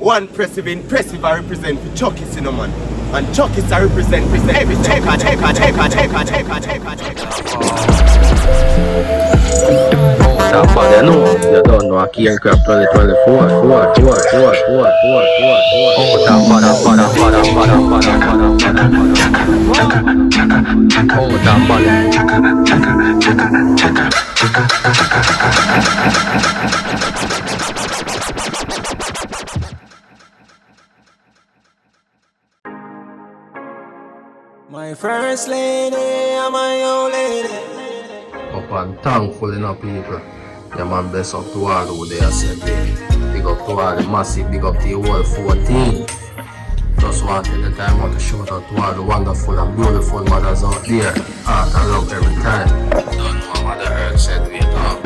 One impressive I represent for Chucky Cinnamon. And Chucky I represent every checker. Somebody know, you don't know, Kingcraft 2024. My first lady, I'm my old lady. Up and thankful enough people. Yeah man, bless up to all who they are said. Big up to all the massive, big up to the whole 14. Just wanted the time out to shout out to all the wonderful and beautiful mothers out there. Heart and love every time. Don't know what Mother Earth said we talk.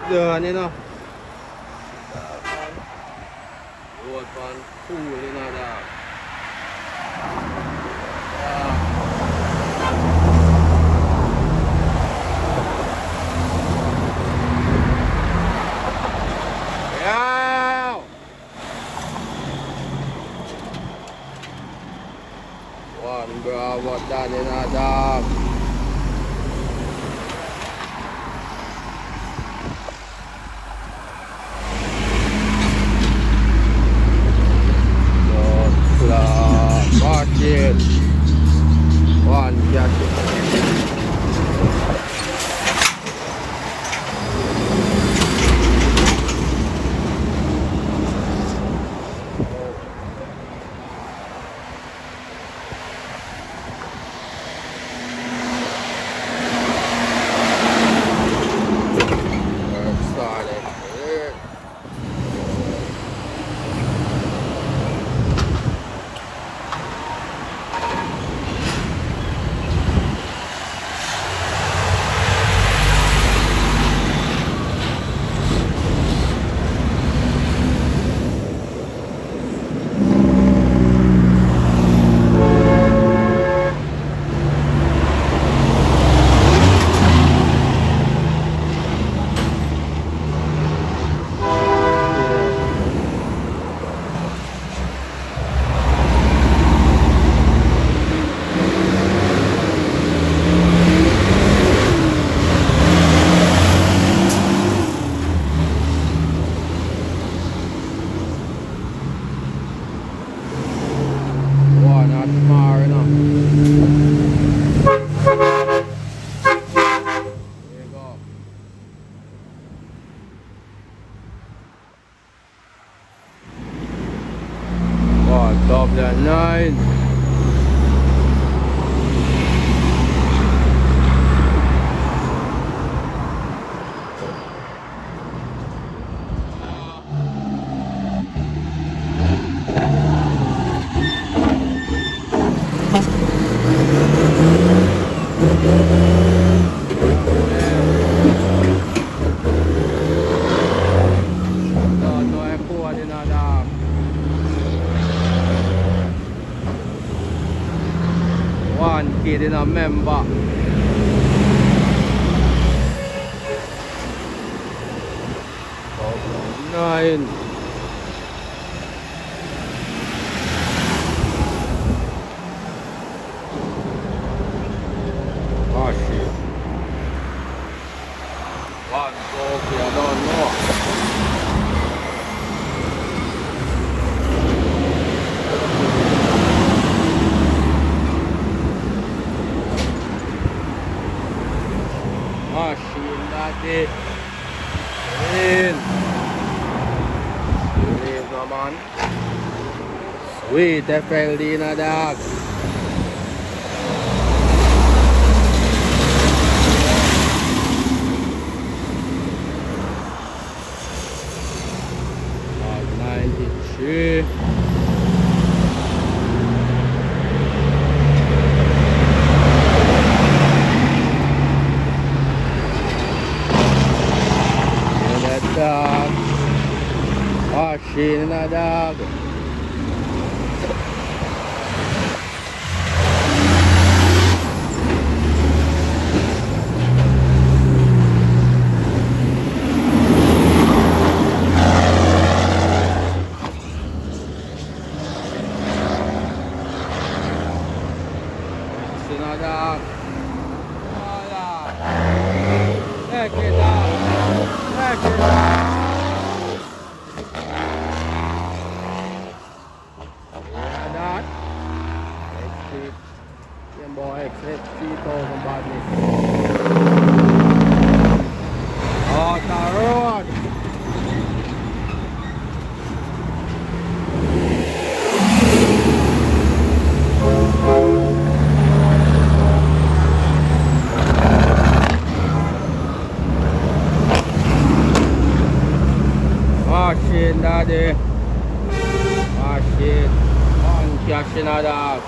Done, you know. Road pan cool, you know that. Yeah. One bravo done, you know that. Market. One jacket. Dublin 9. in a member. Nine. Oh shit. One trophy, I don't know. Machine daddy. In. Believe no man. Sweet FLD na dog. Dog 93. Dog. Machine na dog. Sinadog. Wala. Check it out. Check it out. Exit 3,000 badness. Out the road. Machine daddy. Machine. On cash in a dog.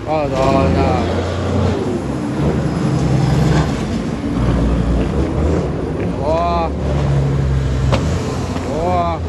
Allah. Allah. Oh. Oh.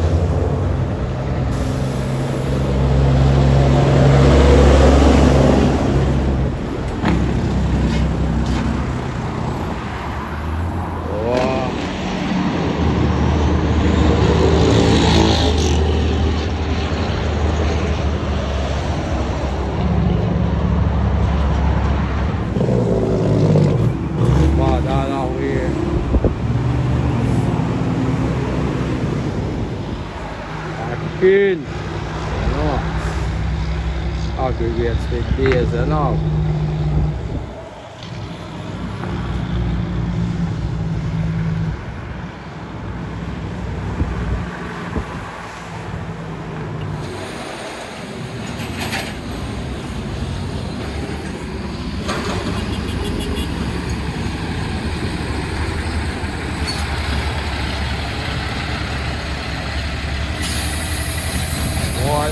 Pin. No. Aggregates with days and all.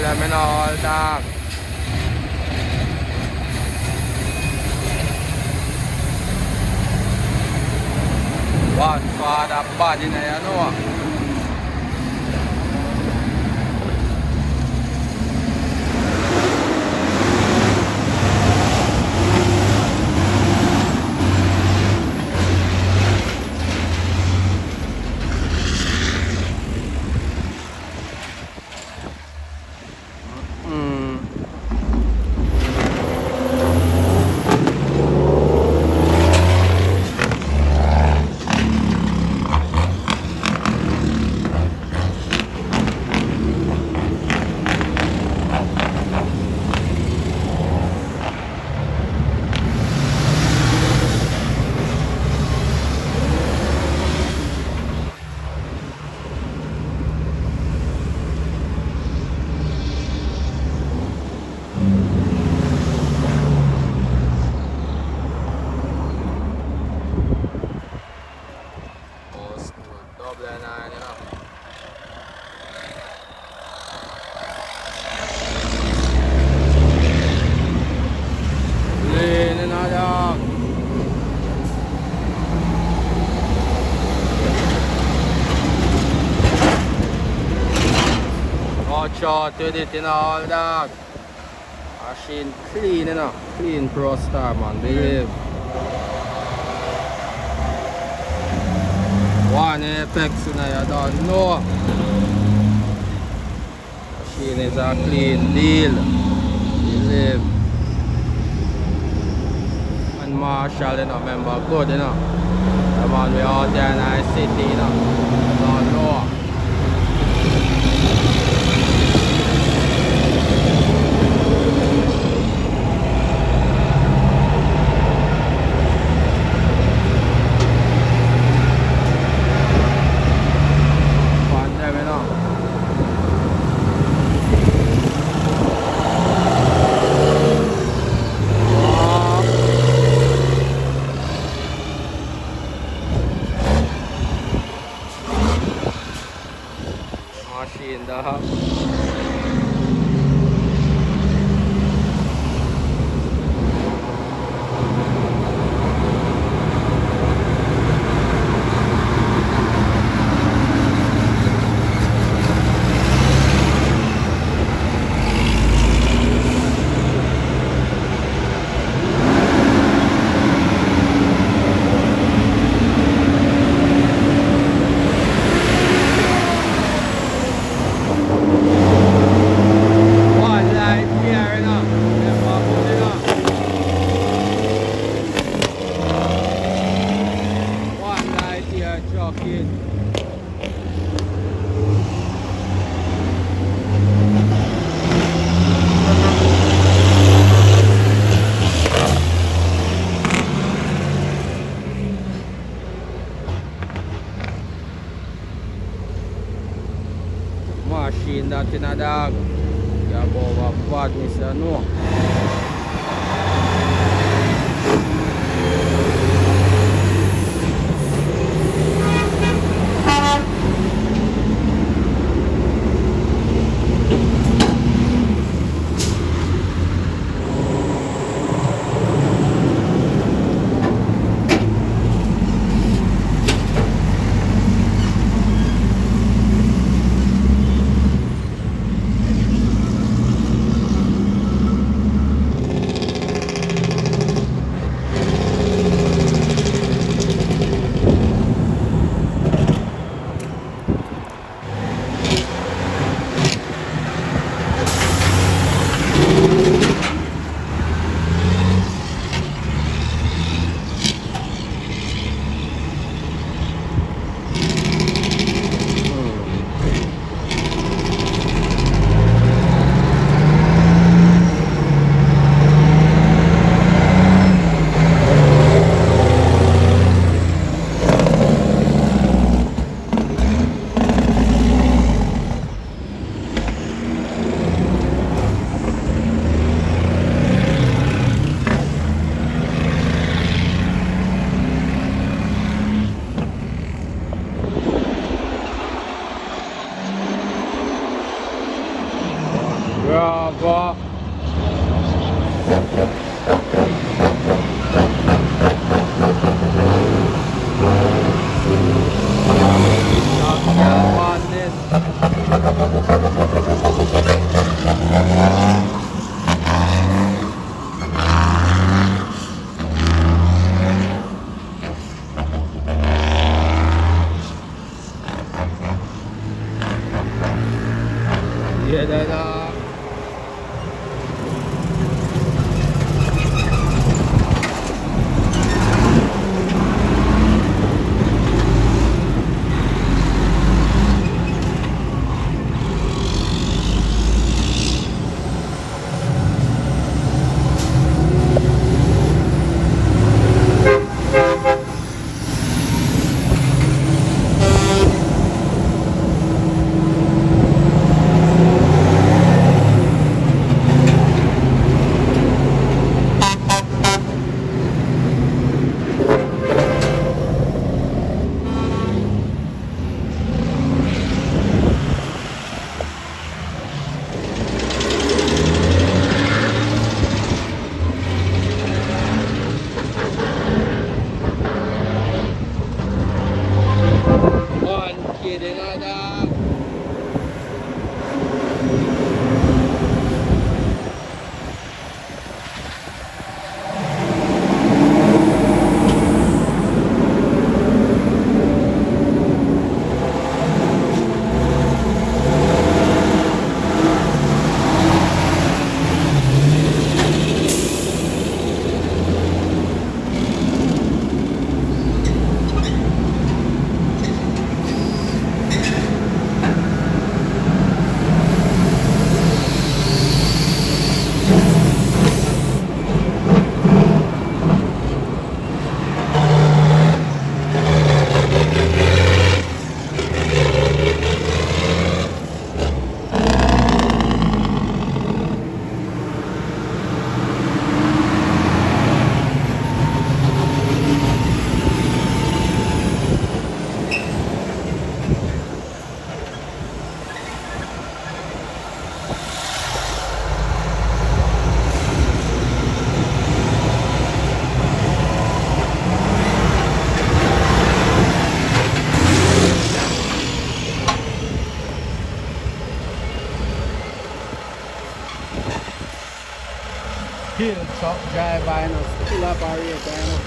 Let me know all that. What for the body now, you know? short with it, you know, all dog. Machine clean, you know. Clean Pro Star, man, believe. One Apex, you know, you don't know. Machine is a clean deal. Believe. And Marshall, you know, remember, good, you know. The man we out there in our city, you know. You don't know. Machine dah. Machine that in a dog. You have over badness, you know. Bravo. Yeah, Hill truck driver, you know, still operator, you know.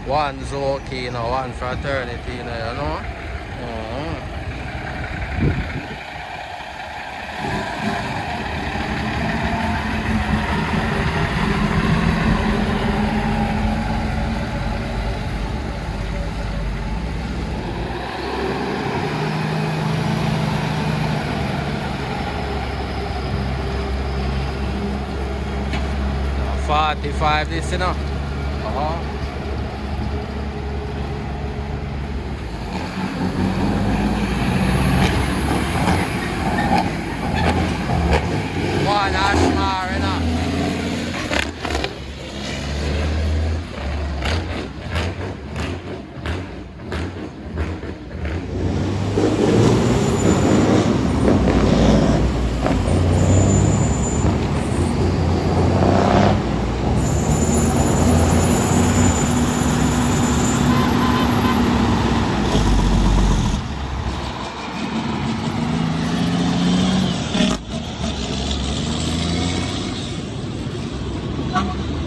One Zoki, you know, one fraternity, you know. Mhm. Now, 45 this, you know. One Ashmar, you know.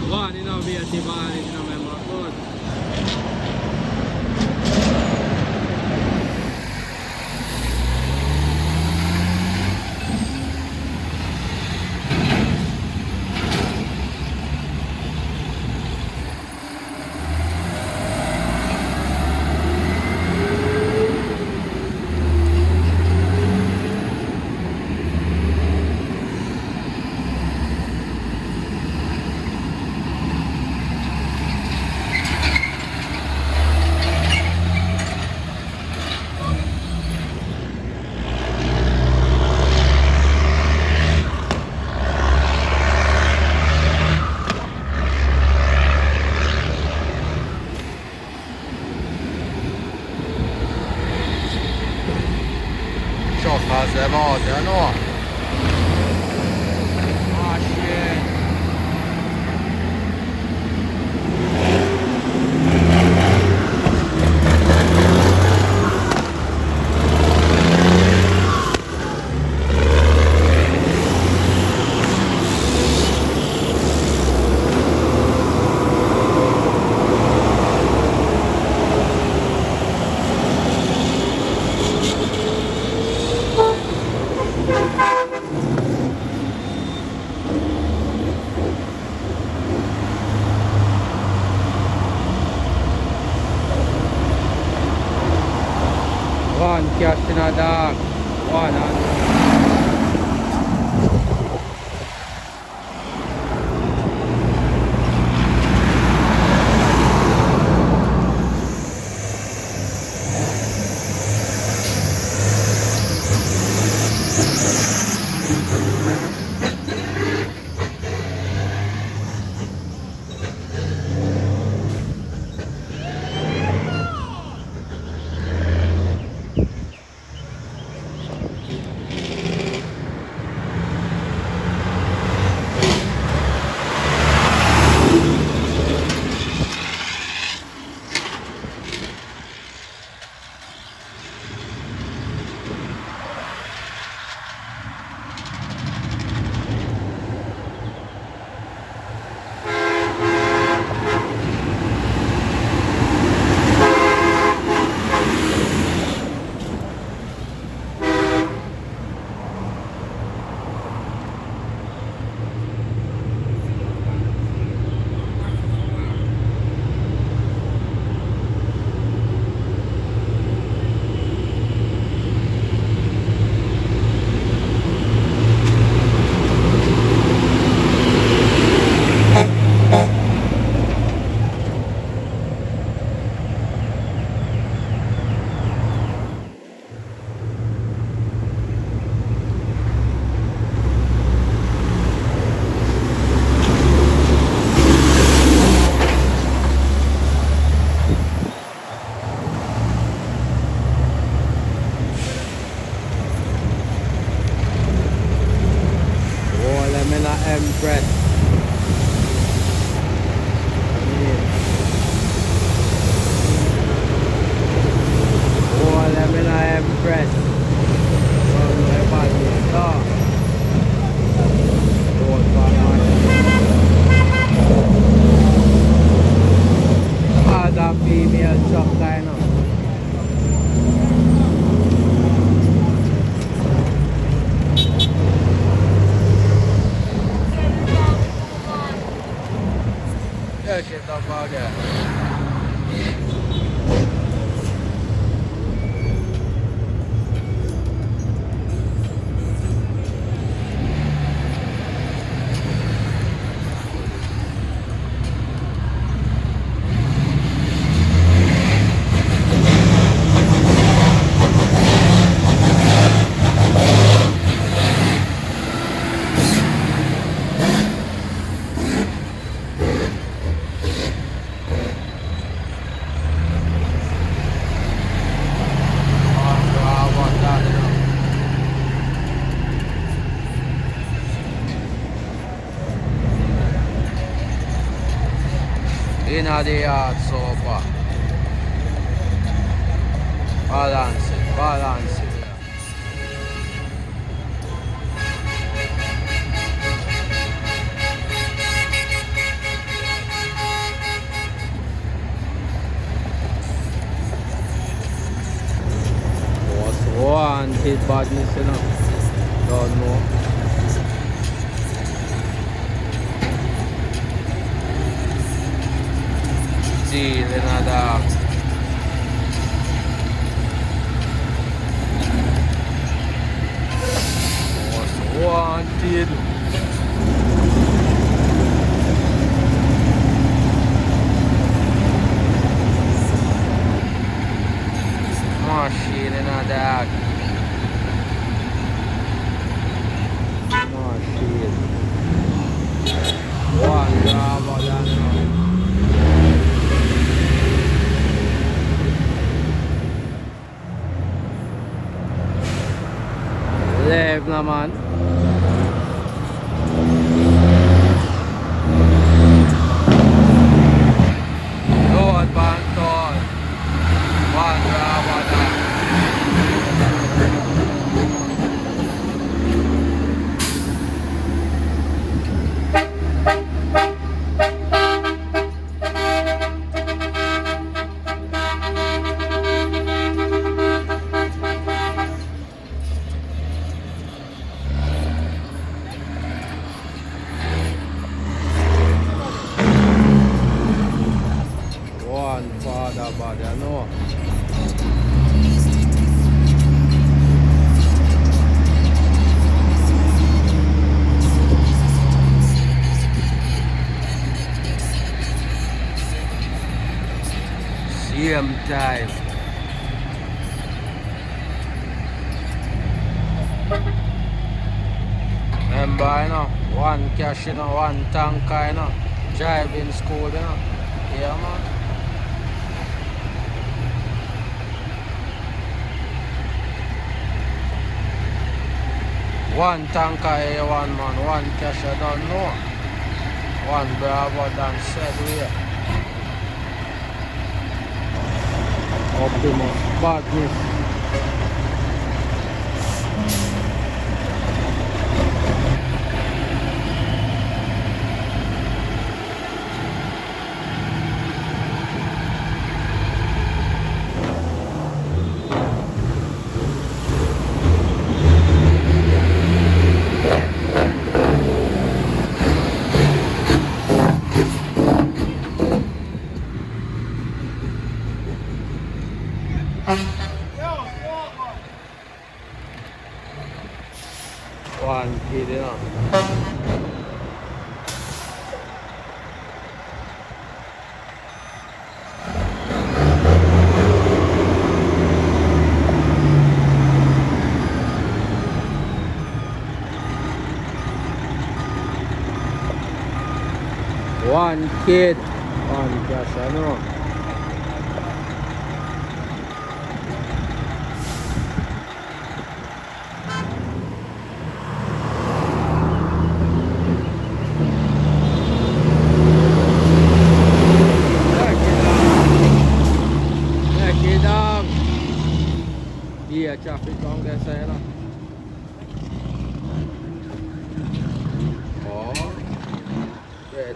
One, you know, be a Tibani, you know, member good. Truckers them out, you know. Ah, shit. One cash in a dog. One on. Empress. Oh, them in a Empress. From my body. Don't other female truck kind of. Yeah, shit up again. In the yard so far. Balance it, balance it. What's wanted badness, you know? Don't know. Dealing a dog. Most wanted. Machine in a dog. Machine. One rubber than Live na man. Load Banton. One Ravada. One father body, I know. Same time. Remember, you know, one cash, you know, one tanker, you know, driving school, you know. Yeah, man. One tanker here, one man, one cash, I don't know. One Bravo than said here. Optimus, badness. One kid, you know. One kid, one cash, I know.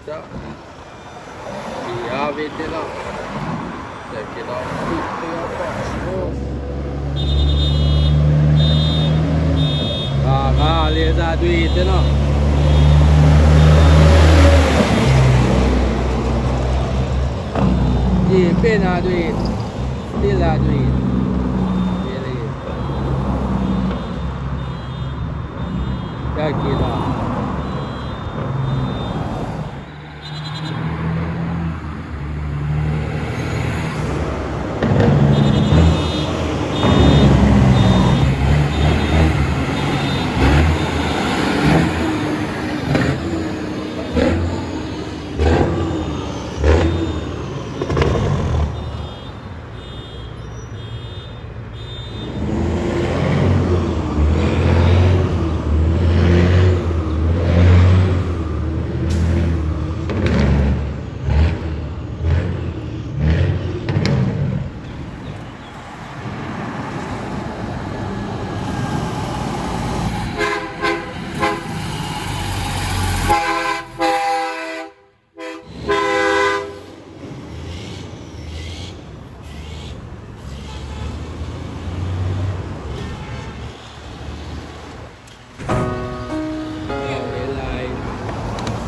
later. We have it, you know. Check it out. Laser do it, you know. Yeah, pen I do it. Still I do it. Really. Check it out.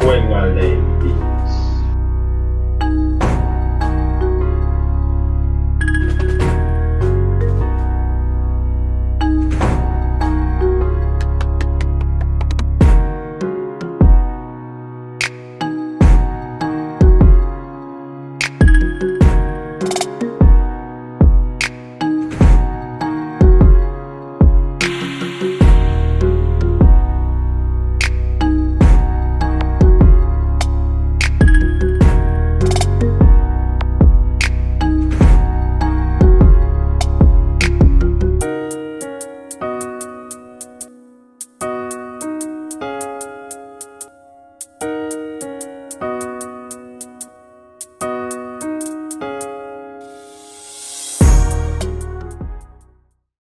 Going on late.